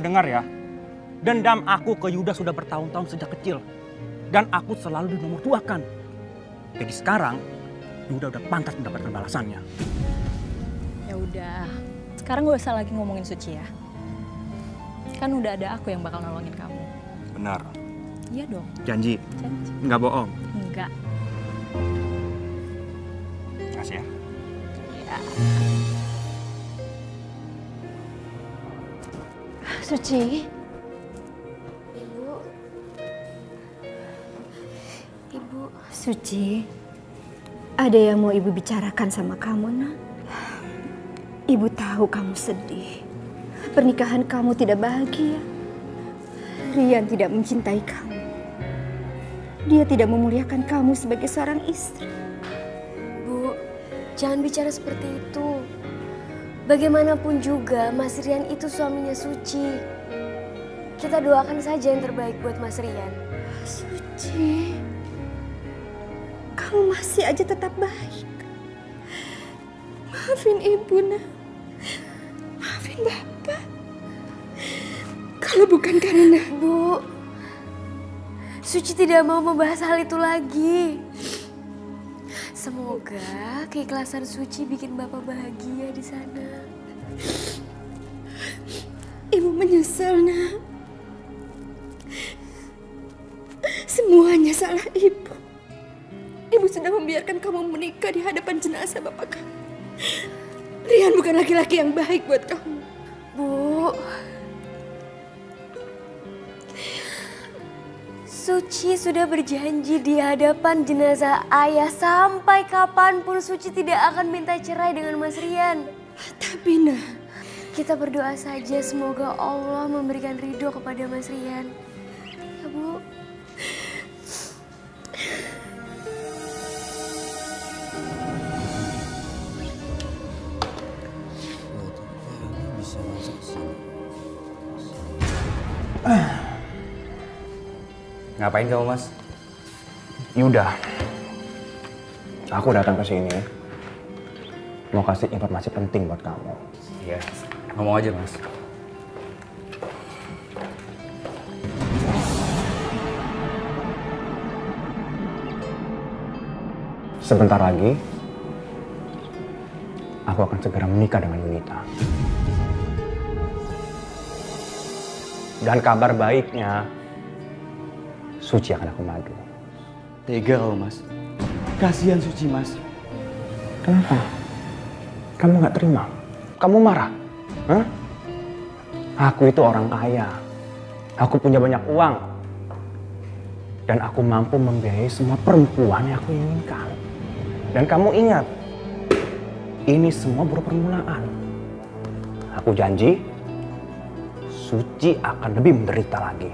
kamu dengar ya. Dendam aku ke Yuda sudah bertahun-tahun sejak kecil. Dan aku selalu dinomorduakan. Jadi sekarang, Yuda udah pantas mendapatkan balasannya. Ya udah, sekarang gak usah lagi ngomongin Suci ya. Kan udah ada aku yang bakal nolongin kamu. Benar. Iya dong. Janji? Janji. Nggak bohong? Enggak. Kasih ya. Ya. Suci. Ibu. Suci. Ada yang mau Ibu bicarakan sama kamu, Nak. Ibu tahu kamu sedih. Pernikahan kamu tidak bahagia. Rian tidak mencintai kamu. Dia tidak memuliakan kamu sebagai seorang istri. Bu, jangan bicara seperti itu. Bagaimanapun juga, Mas Rian itu suaminya Suci. Kita doakan saja yang terbaik buat Mas Rian. Suci, kamu masih aja tetap baik. Maafin Ibu, Nak. Maafin Bapak. Kalau bukan karena... Bu, Suci tidak mau membahas hal itu lagi. Semoga keikhlasan Suci bikin Bapak bahagia di sana. Ibu menyesal, Nak. Semuanya salah Ibu. Ibu sudah membiarkan kamu menikah di hadapan jenazah Bapak kamu. Rian bukan laki-laki yang baik buat kamu. Bu, Suci sudah berjanji di hadapan jenazah ayah sampai kapanpun Suci tidak akan minta cerai dengan Mas Rian. Tapi, Nak, kita berdoa saja semoga Allah memberikan ridho kepada Mas Rian. Ya, Bu. Ngapain kamu, Mas? Yuda, aku datang ke sini mau kasih informasi penting buat kamu. Iya, ngomong aja, Mas. Sebentar lagi, aku akan segera menikah dengan Yunita. Dan kabar baiknya, Suci akan aku madu. Tega kamu, Mas. Kasihan Suci, Mas. Kenapa? Kamu nggak terima? Kamu marah? Hah? Aku itu orang kaya. Aku punya banyak uang. Dan aku mampu membiayai semua perempuan yang aku inginkan. Dan kamu ingat, ini semua baru permulaan. Aku janji, Suci akan lebih menderita lagi.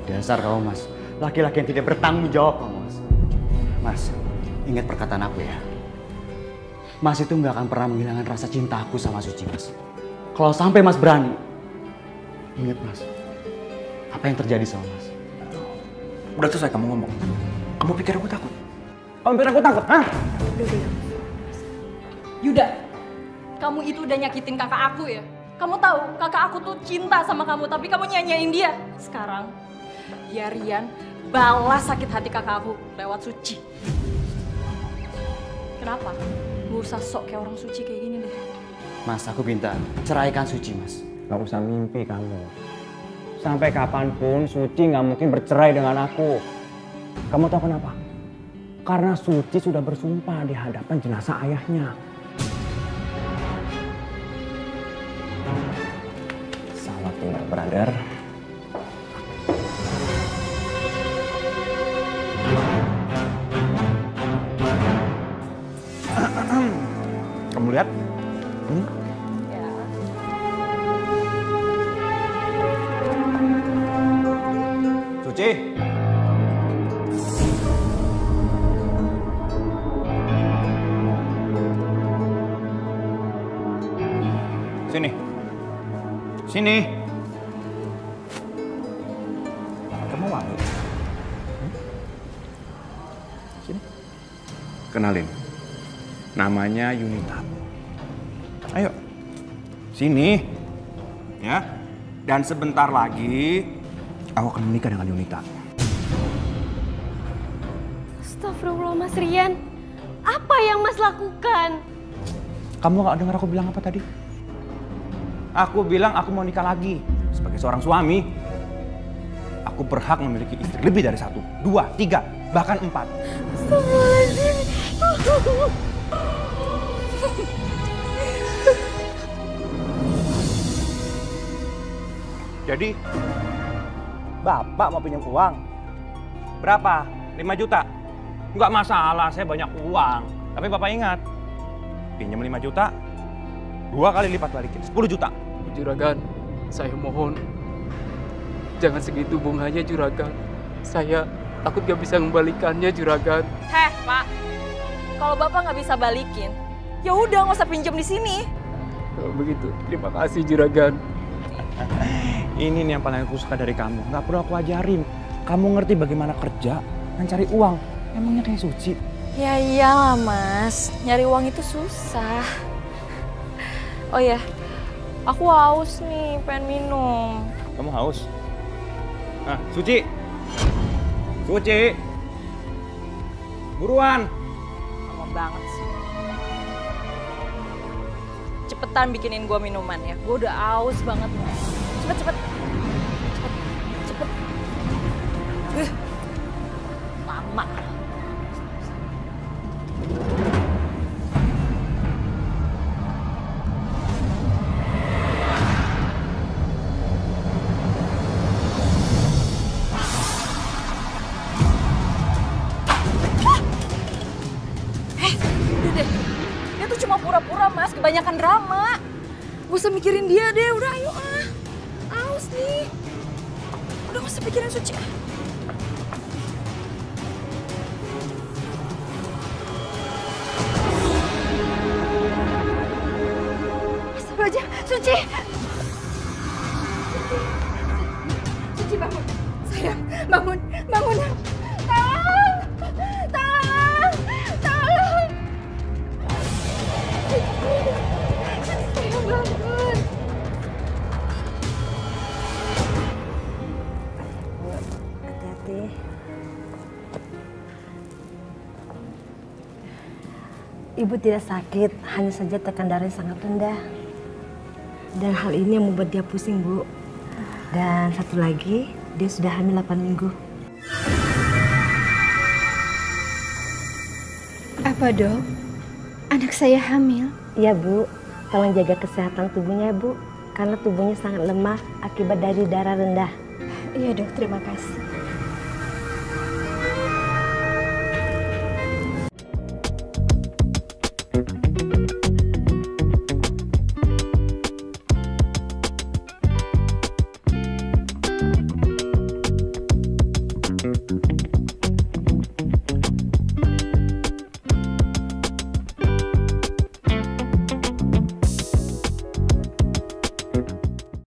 Dasar kamu, Mas. Laki-laki yang tidak bertanggung jawab kamu, Mas. Mas, ingat perkataan aku ya. Mas itu nggak akan pernah menghilangkan rasa cinta aku sama Suci, Mas. Kalau sampai Mas berani, ingat, Mas, apa yang terjadi sama Mas? Udah selesai kamu ngomong. Kamu pikir aku takut? Kamu pikir aku takut, hah? Yuda, kamu itu udah nyakitin kakak aku ya? Kamu tahu kakak aku tuh cinta sama kamu, tapi kamu nyanyain dia. Sekarang, ya Rian, balas sakit hati kakak aku lewat Suci. Kenapa? Gak usah sok kayak orang suci kayak gini deh. Mas, aku minta ceraikan Suci, Mas. Gak usah mimpi kamu. Sampai kapanpun Suci gak mungkin bercerai dengan aku. Kamu tahu kenapa? Karena Suci sudah bersumpah di hadapan jenazah ayahnya. Selamat tinggal, brother. Kamu lihat? Ya. Suci. Sini. Sini. Kamu wangi. Sini. Kenalin. Namanya Yunita. Ayo. Sini. Ya. Dan sebentar lagi aku akan menikah dengan Yunita. Astagfirullah Mas Rian. Apa yang Mas lakukan? Kamu gak dengar aku bilang apa tadi? Aku bilang aku mau nikah lagi. Sebagai seorang suami, aku berhak memiliki istri lebih dari 1, 2, 3, bahkan 4. Astagfirullahaladzim. Jadi, Bapak mau pinjam uang? Berapa? 5 juta? Nggak masalah, saya banyak uang. Tapi Bapak ingat, pinjam 5 juta, 2 kali lipat balikin, 10 juta. Juragan, saya mohon. Jangan segitu bunganya, Juragan. Saya takut gak bisa mengembalikannya, Juragan. Heh, Pak. Kalau Bapak nggak bisa balikin, ya udah nggak usah pinjam di sini. Kalau begitu, terima kasih, Juragan. Ini nih yang paling aku suka dari kamu. Nggak perlu aku ajarin. Kamu ngerti bagaimana kerja dan cari uang. Emangnya kayak Suci? Ya iyalah, Mas. Nyari uang itu susah. Oh ya, aku haus nih, pengen minum. Kamu haus? Nah, Suci! Suci! Buruan! Lama banget sih. Cepetan bikinin gua minuman ya. Gua udah haus banget. Cepet, cepet. Cepet, cepet. Lama. Dia tuh cuma pura-pura, Mas. Kebanyakan drama. Gak usah mikirin dia deh. Udah, ayo ah. Aus nih. Udah gak usah pikirin Suci. Astagfirullahaladzim, Suci! Suci bangun. Sayang, bangun, bangun. Tolong! Tolong! Tolong! Sayang, bangun. Hati-hati. Ibu tidak sakit, hanya saja tekanan darah sangat rendah. Dan hal ini yang membuat dia pusing, Bu. Dan satu lagi, dia sudah hamil 8 minggu. Apa, Dok? Anak saya hamil? Iya, Bu. Tolong jaga kesehatan tubuhnya, Bu. Karena tubuhnya sangat lemah akibat dari darah rendah. Iya, Dok. Terima kasih.